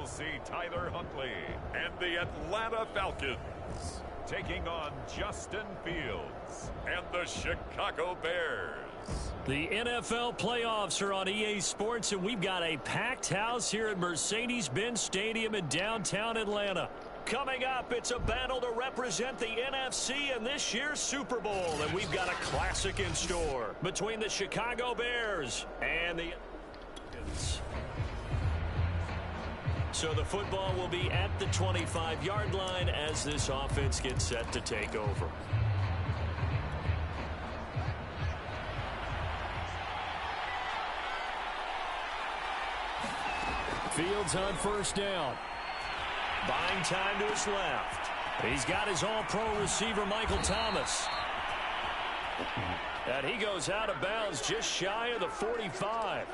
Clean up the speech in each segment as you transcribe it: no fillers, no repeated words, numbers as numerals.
will see Tyler Huntley and the Atlanta Falcons taking on Justin Fields and the Chicago Bears. The NFL playoffs are on EA Sports, and we've got a packed house here at Mercedes-Benz Stadium in downtown Atlanta. Coming up, it's a battle to represent the NFC in this year's Super Bowl, and we've got a classic in store between the Chicago Bears and the Falcons. So the football will be at the 25-yard line as this offense gets set to take over. Fields on first down. Buying time to his left. He's got his all-pro receiver, Michael Thomas. And he goes out of bounds just shy of the 45.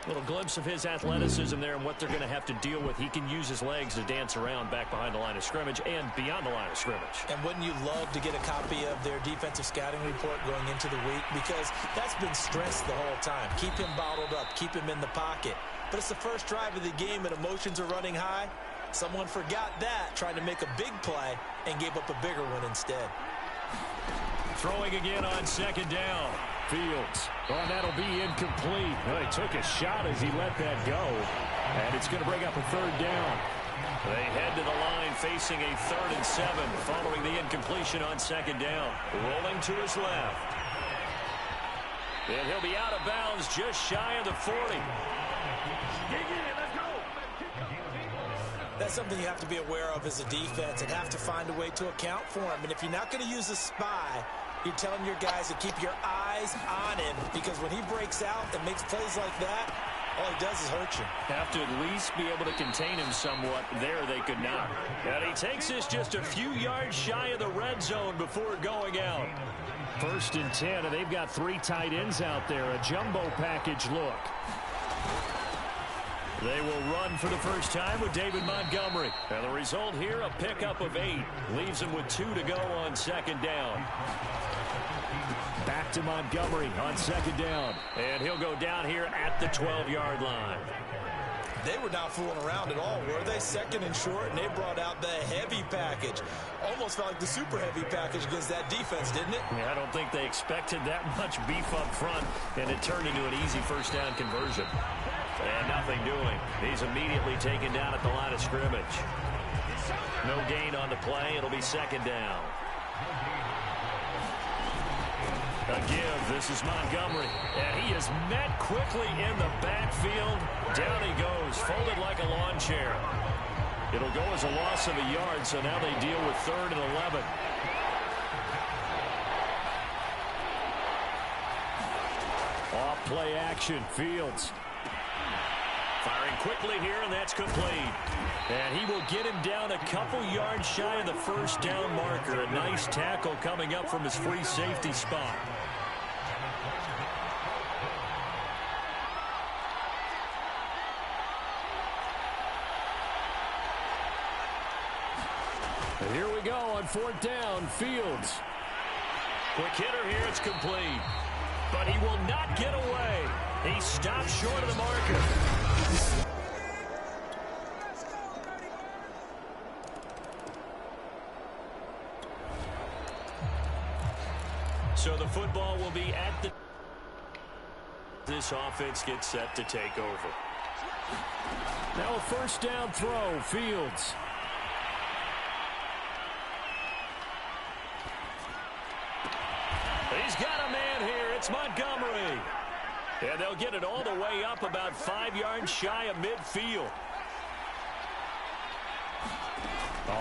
Little glimpse of his athleticism there and what they're going to have to deal with. He can use his legs to dance around back behind the line of scrimmage and beyond the line of scrimmage. And wouldn't you love to get a copy of their defensive scouting report going into the week? Because that's been stressed the whole time. Keep him bottled up. Keep him in the pocket. But it's the first drive of the game and emotions are running high. Someone forgot that, trying to make a big play, and gave up a bigger one instead. Throwing again on second down. Fields. Oh, that'll be incomplete. Well, he took a shot as he let that go. And it's going to bring up a third down. They head to the line facing a 3rd and 7 following the incompletion on second down. Rolling to his left. And he'll be out of bounds just shy of the 40. That's something you have to be aware of as a defense and have to find a way to account for him. And if you're not going to use a spy, you're telling your guys to keep your eyes on him, because when he breaks out and makes plays like that, all he does is hurt you. Have to at least be able to contain him somewhat. There they could not. And he takes this just a few yards shy of the red zone before going out. 1st and 10, and they've got 3 tight ends out there. A jumbo package look. They will run for the first time with David Montgomery. And the result here, a pickup of 8. Leaves him with 2 to go on second down. Back to Montgomery on second down. And he'll go down here at the 12-yard line. They were not fooling around at all, were they? 2nd and short, and they brought out the heavy package. Almost felt like the super heavy package against that defense, didn't it? Yeah, I don't think they expected that much beef up front, and it turned into an easy first down conversion. And nothing doing. He's immediately taken down at the line of scrimmage. No gain on the play. It'll be second down. A give. This is Montgomery. And he is met quickly in the backfield. Down he goes, folded like a lawn chair. It'll go as a loss of a yard, so now they deal with 3rd and 11. Off play action. Fields. Firing quickly here, and that's complete. And he will get him down a couple yards shy of the first down marker. A nice tackle coming up from his free safety spot. And here we go on 4th down. Fields. Quick hitter here. It's complete. But he will not get away. He stopped short of the marker. So the football will be at the... This offense gets set to take over. Now a first down throw. Fields. He's got a man here. It's Montgomery. And they'll get it all the way up about 5 yards shy of midfield.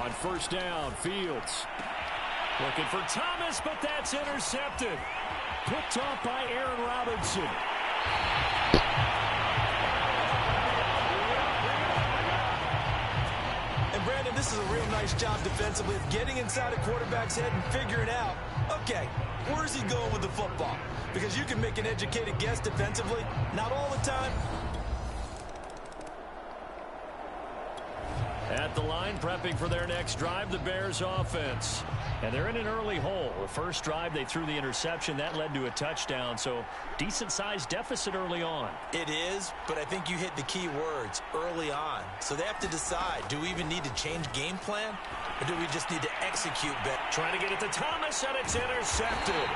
On first down, Fields. Looking for Thomas, but that's intercepted. Picked off by Aaron Robinson. And Brandon, this is a real nice job defensively of getting inside a quarterback's head and figuring out, okay, where's he going with the football? Because you can make an educated guess defensively, not all the time. At the line, prepping for their next drive, the Bears offense. And they're in an early hole. The first drive, they threw the interception. That led to a touchdown, so decent-sized deficit early on. It is, but I think you hit the key words, early on. So they have to decide, do we even need to change game plan, or do we just need to execute better? Trying to get it to Thomas, and it's intercepted.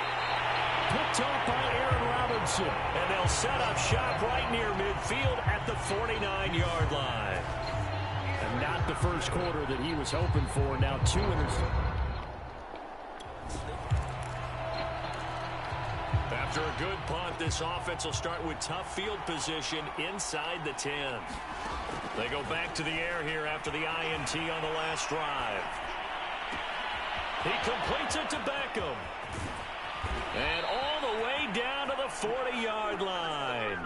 Picked off by Aaron Robinson. And they'll set up shop right near midfield at the 49-yard line. And not the first quarter that he was hoping for. Now 2 interceptions. After a good punt, this offense will start with tough field position inside the 10. They go back to the air here after the INT on the last drive. He completes it to Beckham. And all the way down to the 40-yard line.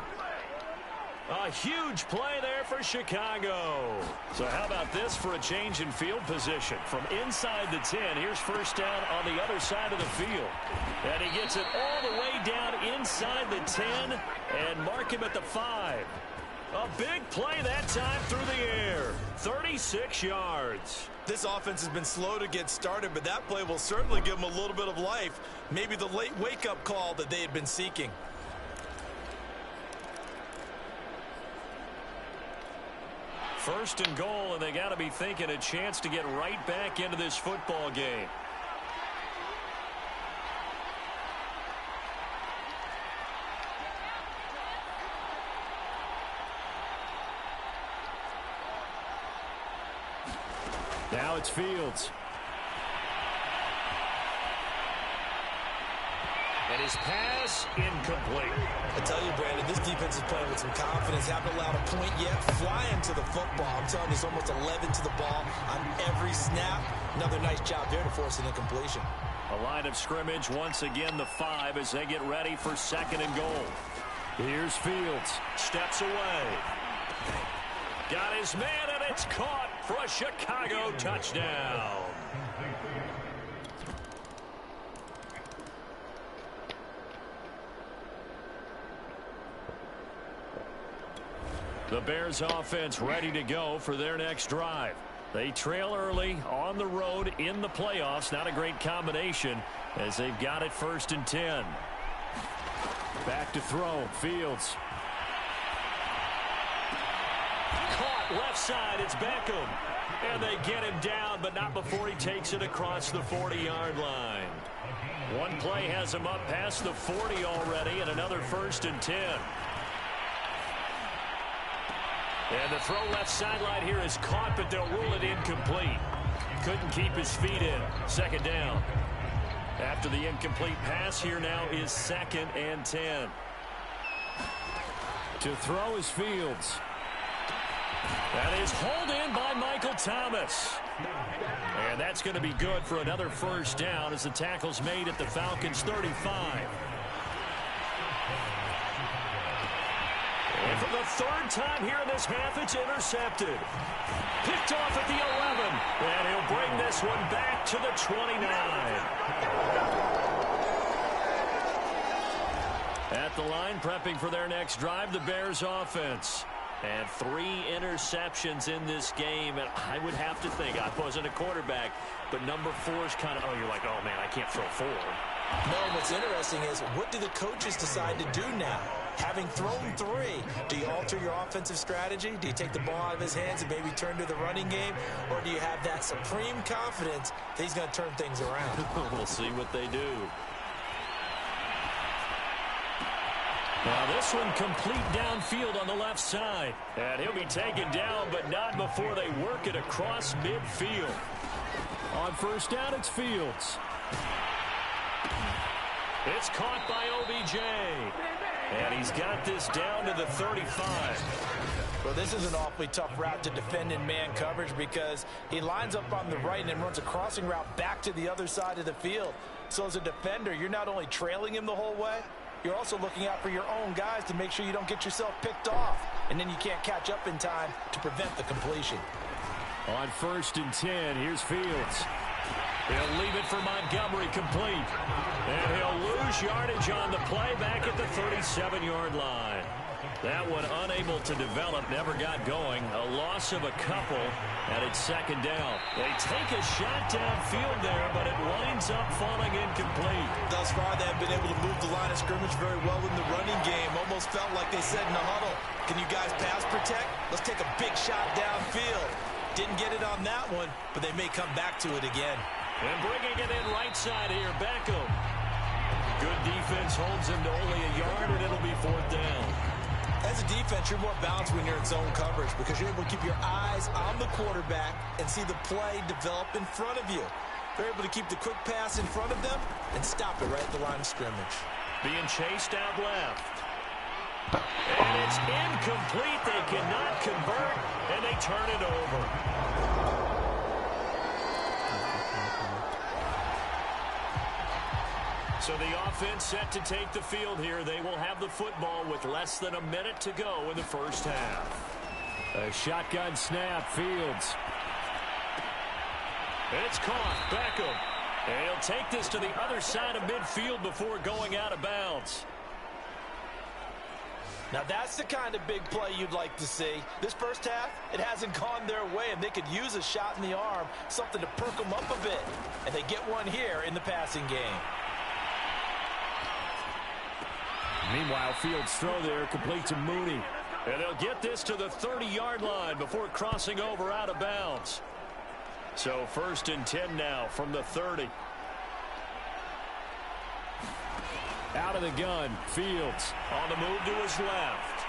A huge play there for Chicago. So how about this for a change in field position? From inside the 10, here's first down on the other side of the field. And he gets it all the way down inside the 10 and mark him at the 5. A big play that time through the air. 36 yards. This offense has been slow to get started, but that play will certainly give them a little bit of life. Maybe the late wake-up call that they had been seeking. First and goal, and they got to be thinking a chance to get right back into this football game. Now it's Fields. And his pass incomplete. I tell you, Brandon, this defense is playing with some confidence. Haven't allowed a point yet. Flying to the football. I'm telling you, it's almost 11 to the ball on every snap. Another nice job there to force an incompletion. A line of scrimmage, once again the 5 as they get ready for second and goal. Here's Fields. Steps away. Got his man, and it's caught for a Chicago touchdown. The Bears offense ready to go for their next drive. They trail early on the road in the playoffs. Not a great combination as they've got it first and 10. Back to throw. Fields. Caught left side. It's Beckham. And they get him down, but not before he takes it across the 40-yard line. One play has him up past the 40 already, and another first and 10. And the throw left sideline here is caught, but they'll rule it incomplete. Couldn't keep his feet in. Second down. After the incomplete pass, here now is second and 10. To throw is Fields. That is hauled in by Michael Thomas. And that's going to be good for another first down as the tackle's made at the Falcons' 35. And for the third time here in this half, it's intercepted. Picked off at the 11. And he'll bring this one back to the 29. At the line, prepping for their next drive, the Bears offense. And 3 interceptions in this game. And I would have to think, I wasn't a quarterback, but number 4 is kind of, oh, you're like, oh, man, I can't throw 4. No, what's interesting is, what do the coaches decide to do now? Having thrown 3, do you alter your offensive strategy? Do you take the ball out of his hands and maybe turn to the running game? Or do you have that supreme confidence that he's going to turn things around? We'll see what they do. Now this one complete downfield on the left side. And he'll be taken down, but not before they work it across midfield. On first down, it's Fields. It's caught by OBJ. And he's got this down to the 35. Well, this is an awfully tough route to defend in man coverage because he lines up on the right and then runs a crossing route back to the other side of the field. So as a defender, you're not only trailing him the whole way, you're also looking out for your own guys to make sure you don't get yourself picked off. And then you can't catch up in time to prevent the completion. On first and 10, here's Fields. He'll leave it for Montgomery complete. And he'll lose yardage on the play back at the 37-yard line. That one unable to develop, never got going. A loss of a couple, and it's second down. They take a shot downfield there, but it winds up falling incomplete. Thus far, they have been able to move the line of scrimmage very well in the running game. Almost felt like they said in the huddle, can you guys pass protect? Let's take a big shot downfield. Didn't get it on that one, but they may come back to it again. And bringing it in right side here, Beckham. Good defense holds him to only a yard, and it'll be fourth down. As a defense, you're more balanced when you're in zone coverage because you're able to keep your eyes on the quarterback and see the play develop in front of you. They're able to keep the quick pass in front of them and stop it right at the line of scrimmage. Being chased out left. And it's incomplete. They cannot convert, and they turn it over. So the offense set to take the field here. They will have the football with less than a minute to go in the first half. A shotgun snap, Fields. It's caught, Beckham. And he'll take this to the other side of midfield before going out of bounds. Now that's the kind of big play you'd like to see. This first half, it hasn't gone their way, and they could use a shot in the arm, something to perk them up a bit. And they get one here in the passing game. Meanwhile, Fields' throw there complete to Mooney. And they'll get this to the 30-yard line before crossing over out of bounds. So 1st and 10 now from the 30. Out of the gun, Fields on the move to his left.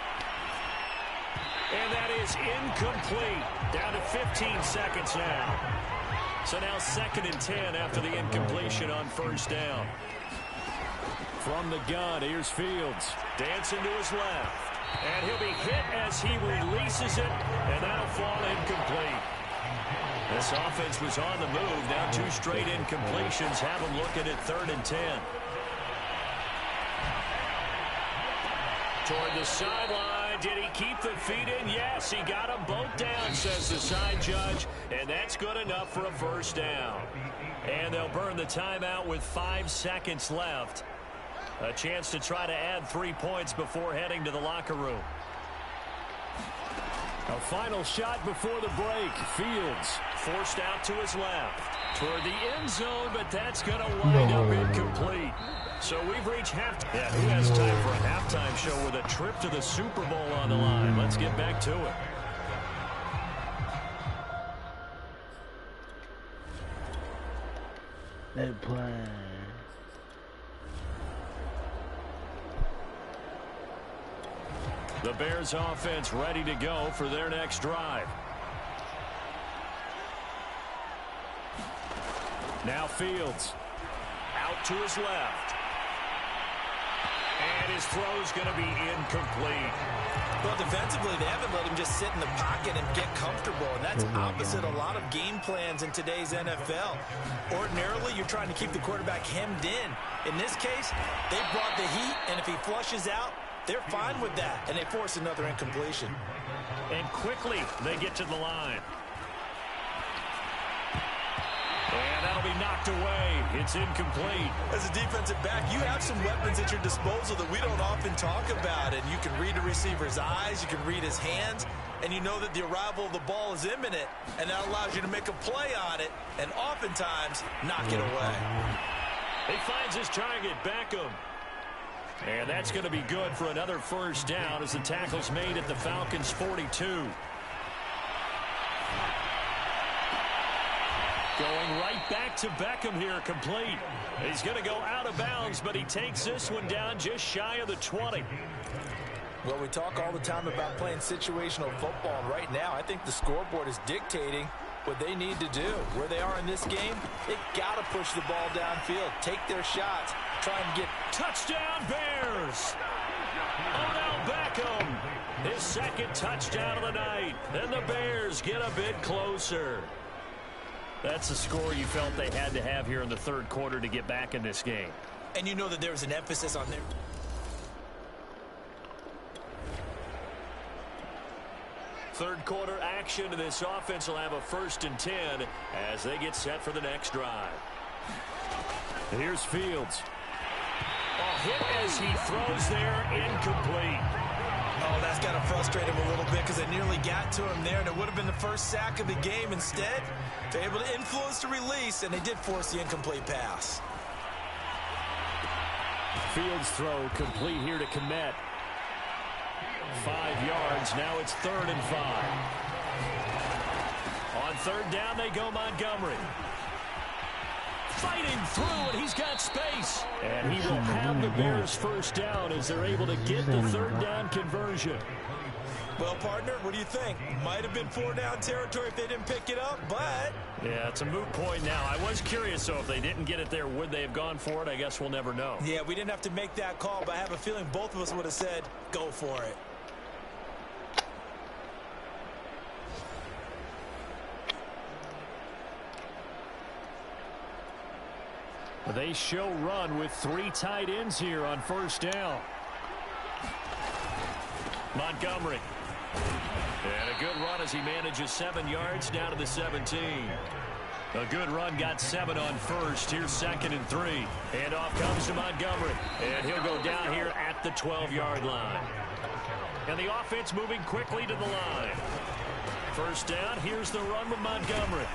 And that is incomplete. Down to 15 seconds now. So now 2nd and 10 after the incompletion on first down. From the gun, here's Fields. Dancing to his left. And he'll be hit as he releases it, and that'll fall incomplete. This offense was on the move. Now 2 straight incompletions. Have them looking at 3rd and 10. Toward the sideline. Did he keep the feet in? Yes, he got them both down, says the side judge. And that's good enough for a first down. And they'll burn the timeout with 5 seconds left. A chance to try to add 3 points before heading to the locker room. A final shot before the break. Fields forced out to his left. Toward the end zone, but that's going to wind up incomplete. So we've reached halftime. Yeah, who has time for a halftime show with a trip to the Super Bowl on the line? Let's get back to it. They play. The Bears offense ready to go for their next drive. Now Fields out to his left. And his throw's going to be incomplete. Well, defensively, they haven't let him just sit in the pocket and get comfortable, and that's opposite a lot of game plans in today's NFL. Ordinarily, you're trying to keep the quarterback hemmed in. In this case, they brought the heat, and if he flushes out, they're fine with that, and they force another incompletion. And quickly, they get to the line. And that'll be knocked away. It's incomplete. As a defensive back, you have some weapons at your disposal that we don't often talk about. And you can read a receiver's eyes, you can read his hands, and you know that the arrival of the ball is imminent, and that allows you to make a play on it, and oftentimes knock it away. He finds his target, Beckham. And that's going to be good for another first down as the tackle's made at the Falcons' 42. Going right back to Beckham here, complete. He's going to go out of bounds, but he takes this one down just shy of the 20. Well, we talk all the time about playing situational football, and right now I think the scoreboard is dictating what they need to do. Where they are in this game, they got to push the ball downfield, take their shots, try and get... Touchdown, Bears! Odell Beckham, his 2nd touchdown of the night, and the Bears get a bit closer. That's the score you felt they had to have here in the 3rd quarter to get back in this game. And you know that there's an emphasis on there. Third quarter action, and this offense will have a 1st and 10 as they get set for the next drive. Here's Fields. A hit as he throws there, incomplete. Oh, that's got to frustrate him a little bit because they nearly got to him there, and it would have been the first sack of the game. Instead, they're able to influence the release, and they did force the incomplete pass. Fields throw complete here to Kmet. 5 yards. Now it's 3rd and 5. On 3rd down, they go Montgomery. Fighting through, and he's got space. And he will have the Bears first down as they're able to get the 3rd down conversion. Well, partner, what do you think? Might have been 4-down territory if they didn't pick it up, but... Yeah, it's a moot point now. I was curious, so if they didn't get it there, would they have gone for it? I guess we'll never know. Yeah, we didn't have to make that call, but I have a feeling both of us would have said, go for it. They show run with 3 tight ends here on 1st down. Montgomery. And a good run as he manages 7 yards down to the 17. A good run, got 7 on 1st. Here's 2nd and 3. And off comes to Montgomery. And he'll go down here at the 12-yard line. And the offense moving quickly to the line. 1st down, here's the run with Montgomery.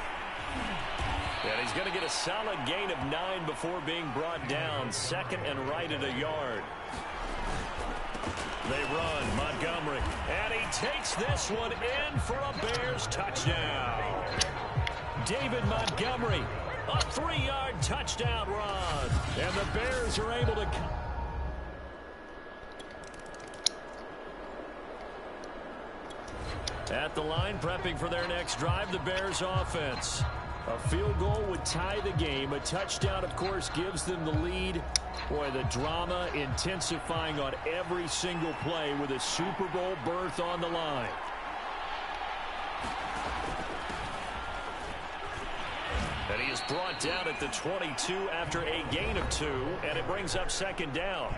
And he's going to get a solid gain of 9 before being brought down. 2nd and right at a yard. They run, Montgomery. And he takes this one in for a Bears touchdown. David Montgomery, a 3-yard touchdown run. And the Bears are able to... At the line, prepping for their next drive, the Bears offense. A field goal would tie the game. A touchdown, of course, gives them the lead. Boy, the drama intensifying on every single play with a Super Bowl berth on the line. And he is brought down at the 22 after a gain of 2, and it brings up 2nd down.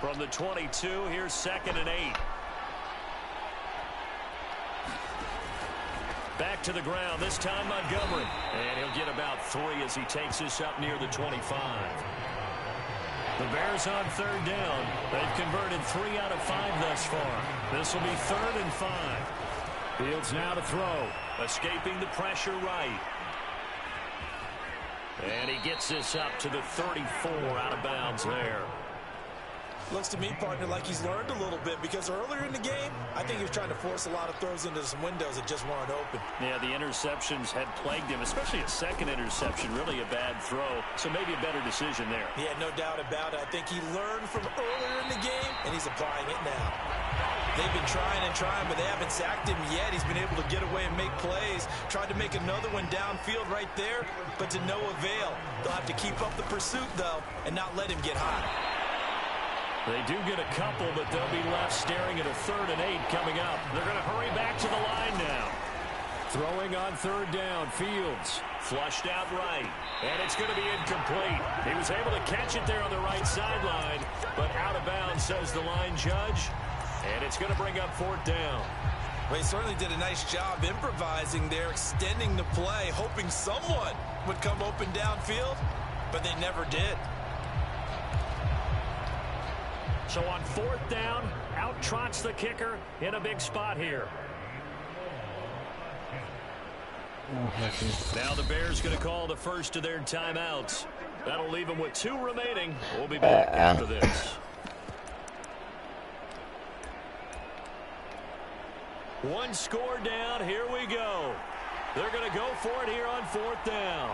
From the 22, here's 2nd and 8. Back to the ground, this time Montgomery. And he'll get about 3 as he takes this up near the 25. The Bears on 3rd down. They've converted 3 out of 5 thus far. This will be 3rd and 5. Fields now to throw. Escaping the pressure right. And he gets this up to the 34 out of bounds there. Looks to me, partner, like he's learned a little bit because earlier in the game, I think he was trying to force a lot of throws into some windows that just weren't open. Yeah, the interceptions had plagued him, especially a 2nd interception, really a bad throw. So maybe a better decision there. Yeah, no doubt about it. I think he learned from earlier in the game, and he's applying it now. They've been trying and trying, but they haven't sacked him yet. He's been able to get away and make plays. Tried to make another one downfield right there, but to no avail. They'll have to keep up the pursuit, though, and not let him get hot. They do get a couple, but they'll be left staring at a 3rd and 8 coming up. They're going to hurry back to the line now. Throwing on 3rd down, Fields. Flushed out right, and it's going to be incomplete. He was able to catch it there on the right sideline, but out of bounds, says the line judge. And it's going to bring up 4th down. Well, he certainly did a nice job improvising there, extending the play, hoping someone would come open downfield, but they never did. So on 4th down, out trots the kicker in a big spot here. Now the Bears going to call the first of their timeouts. That'll leave them with 2 remaining. We'll be back after this. One score down. Here we go. They're going to go for it here on 4th down.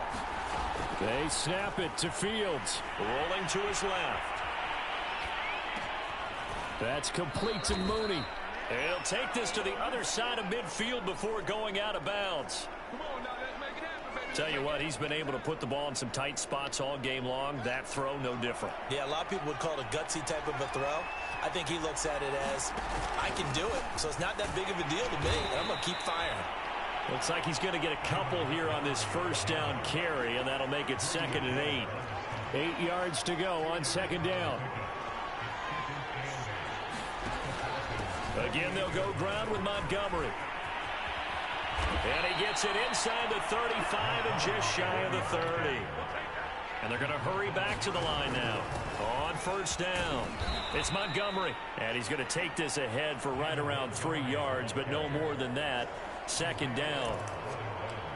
They snap it to Fields. Rolling to his left. That's complete to Mooney. And he'll take this to the other side of midfield before going out of bounds. Tell you what, he's been able to put the ball in some tight spots all game long. That throw, no different. Yeah, a lot of people would call it a gutsy type of a throw. I think he looks at it as, I can do it. So it's not that big of a deal to me. I'm going to keep firing. Looks like he's going to get a couple here on this 1st down carry, and that'll make it 2nd and 8. 8 yards to go on 2nd down. Again, they'll go ground with Montgomery. And he gets it inside the 35 and just shy of the 30. And they're going to hurry back to the line now. On first down, it's Montgomery. And he's going to take this ahead for right around 3 yards, but no more than that. Second down.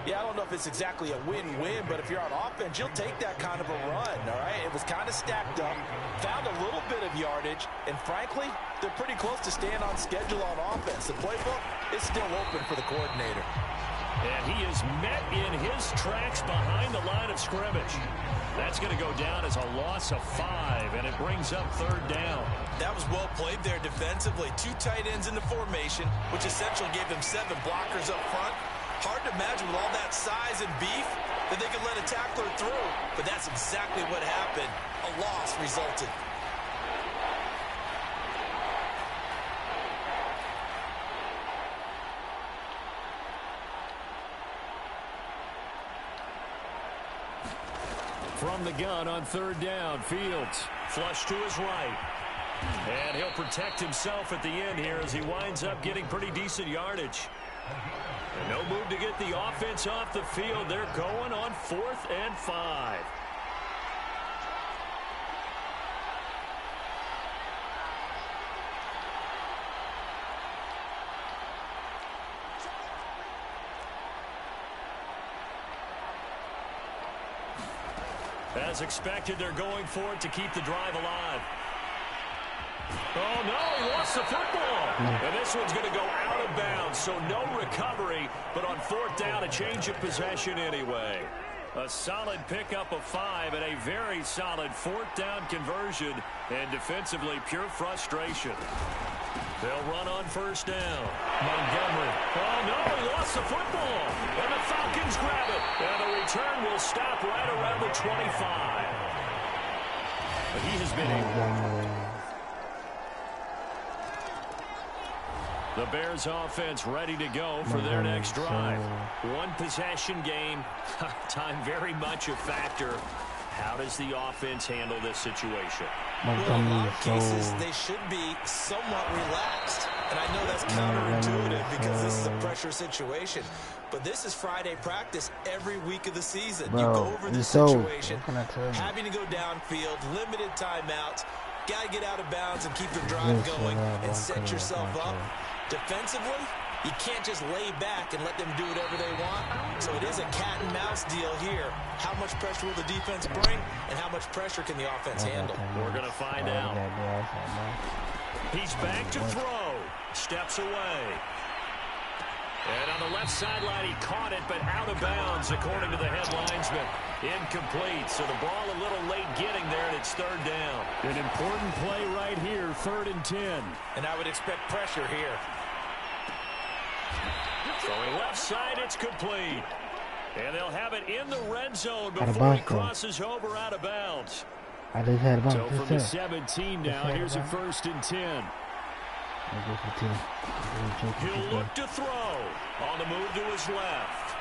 Yeah, I don't know if it's exactly a win-win, but if you're on offense, you'll take that kind of a run, all right? It was kind of stacked up, found a little bit of yardage, and frankly, they're pretty close to staying on schedule on offense. The playbook is still open for the coordinator. And he is met in his tracks behind the line of scrimmage. That's going to go down as a loss of 5, and it brings up third down. That was well played there defensively. 2 tight ends in the formation, which essentially gave them 7 blockers up front. Hard to imagine with all that size and beef that they could let a tackler through. But that's exactly what happened. A loss resulted. From the gun on third down, Fields flush to his right. And he'll protect himself at the end here as he winds up getting pretty decent yardage. And no move to get the offense off the field. They're going on 4th and 5. As expected, they're going for it to keep the drive alive. Oh, no, he lost the football. And this one's going to go out of bounds, so no recovery. But on 4th down, a change of possession anyway. A solid pickup of 5 and a very solid 4th down conversion. And defensively, pure frustration. They'll run on first down. Montgomery. Oh, no, he lost the football. And the Falcons grab it. And the return will stop right around the 25. But he has been the Bears offense ready to go for their next drive. One possession game. Time very much a factor. How does the offense handle this situation? Well, in a lot of cases, they should be somewhat relaxed. And I know that's counterintuitive because this is a pressure situation. But this is Friday practice every week of the season. You go over this situation, having to go downfield, limited timeouts, got to get out of bounds and keep your drive going and set yourself up. Defensively, you can't just lay back and let them do whatever they want. So it is a cat and mouse deal here. How much pressure will the defense bring, and how much pressure can the offense handle? We're going to find out. He's back to throw. Steps away. And on the left sideline, he caught it, but out of bounds, according to the head linesman. Incomplete, so the ball a little late getting there, and it's third down. An important play right here, 3rd and 10. And I would expect pressure here. Throwing left side, it's complete. And they'll have it in the red zone before he crosses over out of bounds. So from the 17 now, here's a 1st and 10. He'll look to throw. On the move to his left.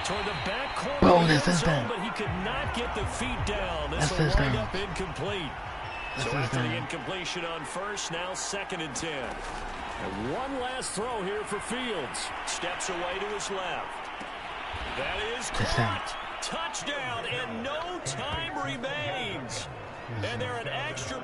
Toward the back corner of the zone, but he could not get the feet down. This will wind up incomplete. So after the incompletion on first, now 2nd and 10. And one last throw here for Fields. Steps away to his left. That is caught. Touchdown, and no time remains. And they're an extra.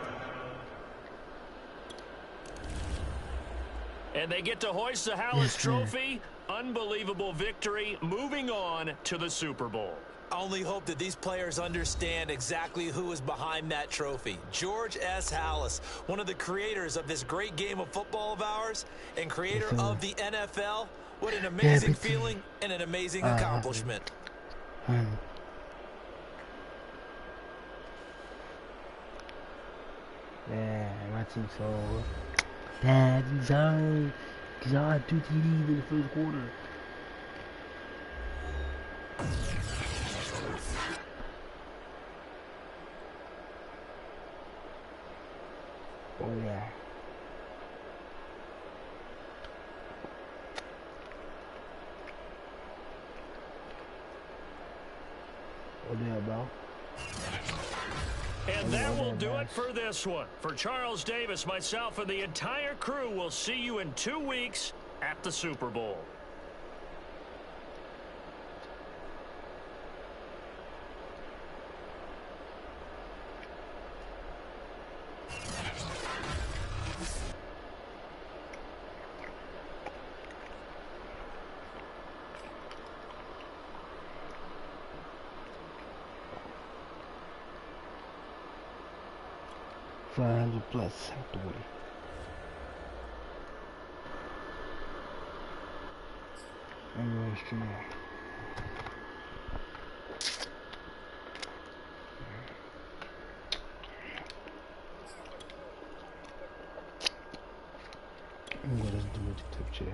And they get to hoist the Hallis Trophy. Unbelievable victory. Moving on to the Super Bowl. I only hope that these players understand exactly who is behind that trophy. George S. Hallis, one of the creators of this great game of football of ours and creator of the NFL. What an amazing feeling and an amazing accomplishment. Yeah, my team so bad. Because y'all had 2 TDs in the first quarter. Oh yeah. Oh yeah, bro. And that will do it for this one. For Charles Davis, myself, and the entire crew, will see you in 2 weeks at the Super Bowl. Plus out the way. I'm going to stream. I'm going to do a tip check.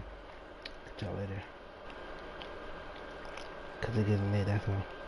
Catch y'all later. Cause it getting late, that's all.